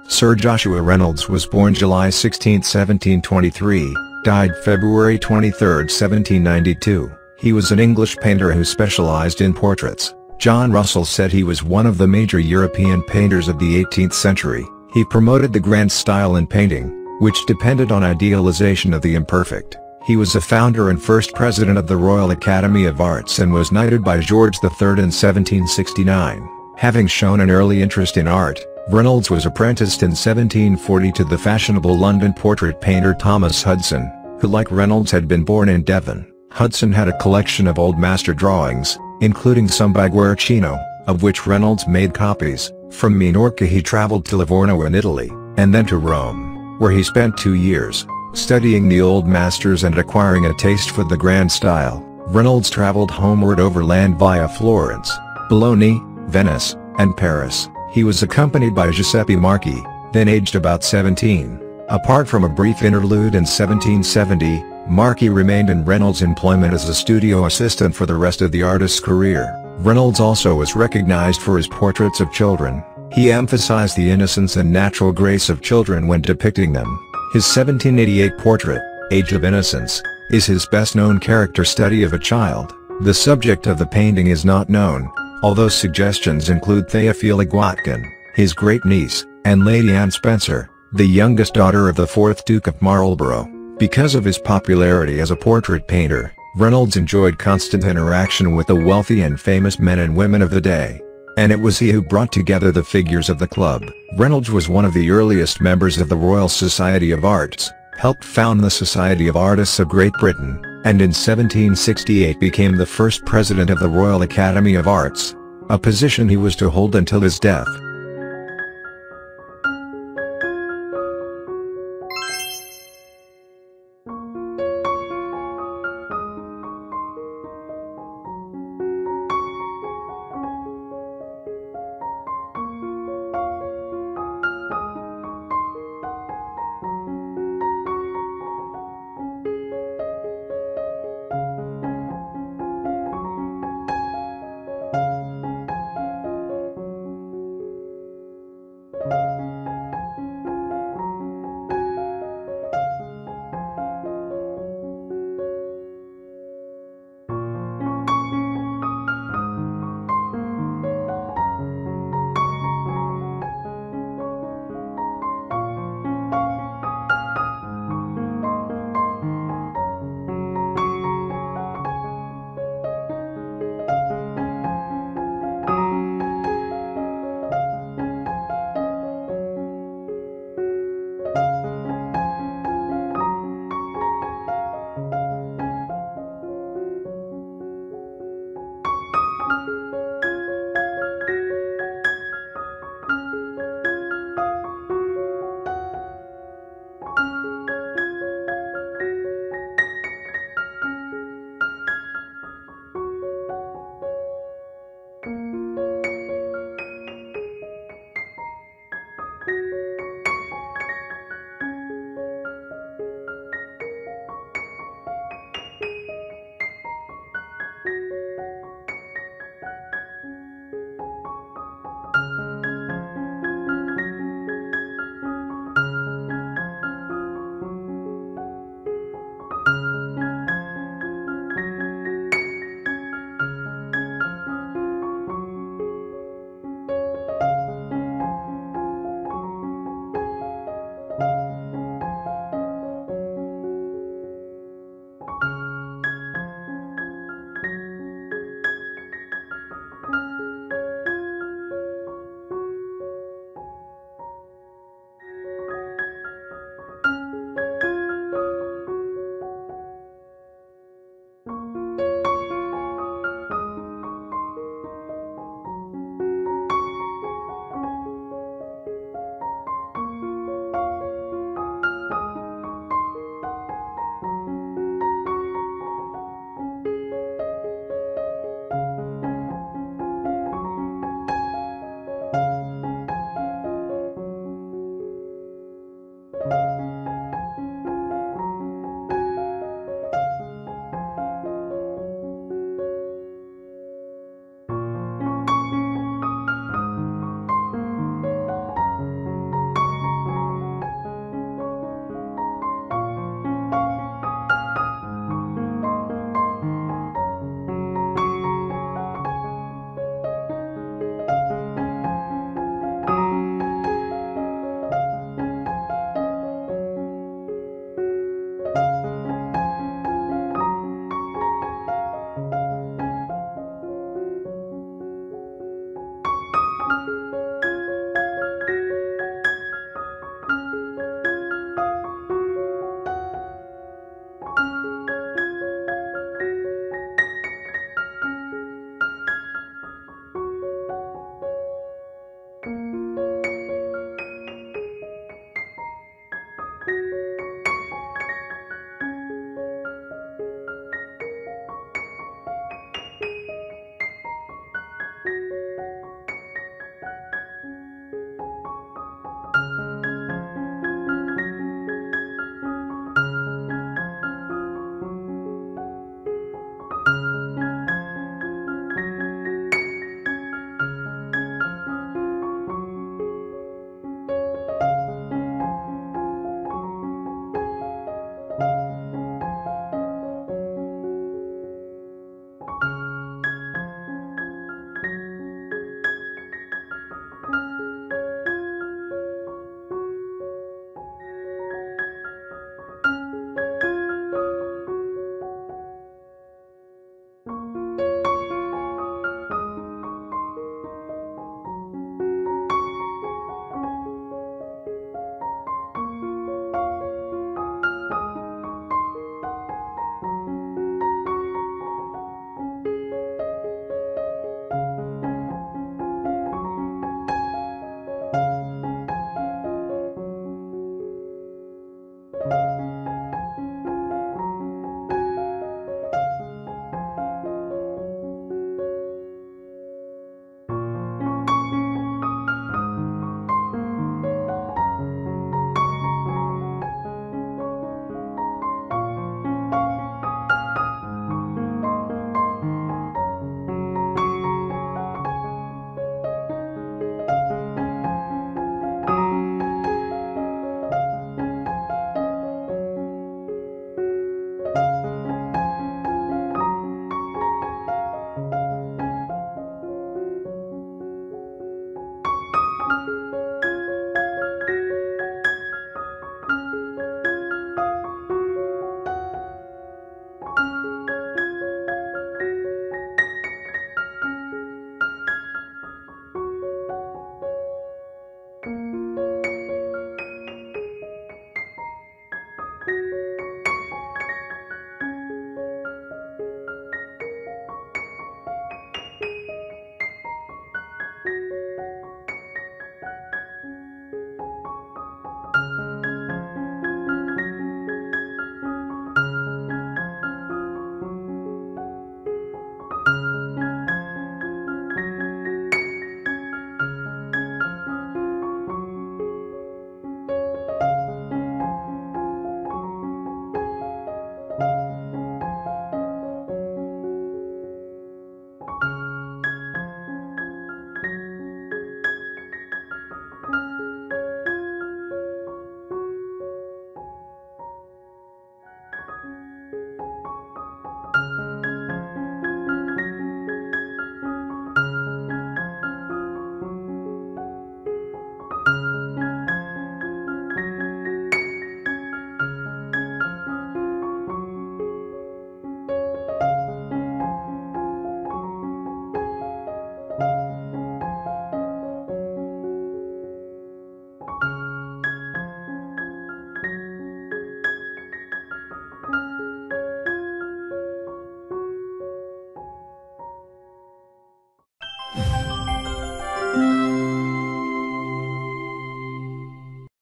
Sir Joshua Reynolds was born July 16, 1723, died February 23, 1792. He was an English painter who specialised in portraits. John Russell said he was one of the major European painters of the 18th century. He promoted the grand style in painting, which depended on idealisation of the imperfect. He was a founder and first president of the Royal Academy of Arts and was knighted by George III in 1769. Having shown an early interest in art, Reynolds was apprenticed in 1740 to the fashionable London portrait painter Thomas Hudson, who like Reynolds had been born in Devon. Hudson had a collection of old master drawings, including some by Guercino, of which Reynolds made copies. From Minorca he travelled to Livorno in Italy, and then to Rome, where he spent 2 years, studying the old masters and acquiring a taste for the grand style. Reynolds travelled homeward overland via Florence, Bologna, Venice, and Paris. He was accompanied by Giuseppe Marchi, then aged about 17. Apart from a brief interlude in 1770, Marchi remained in Reynolds' employment as a studio assistant for the rest of the artist's career. Reynolds also was recognized for his portraits of children. He emphasized the innocence and natural grace of children when depicting them. His 1788 portrait, Age of Innocence, is his best-known character study of a child. The subject of the painting is not known, although suggestions include Theophila Gwatkin, his great-niece, and Lady Anne Spencer, the youngest daughter of the 4th Duke of Marlborough. Because of his popularity as a portrait painter, Reynolds enjoyed constant interaction with the wealthy and famous men and women of the day. And it was he who brought together the figures of the club. Reynolds was one of the earliest members of the Royal Society of Arts, helped found the Society of Artists of Great Britain, and in 1768 became the first president of the Royal Academy of Arts, a position he was to hold until his death.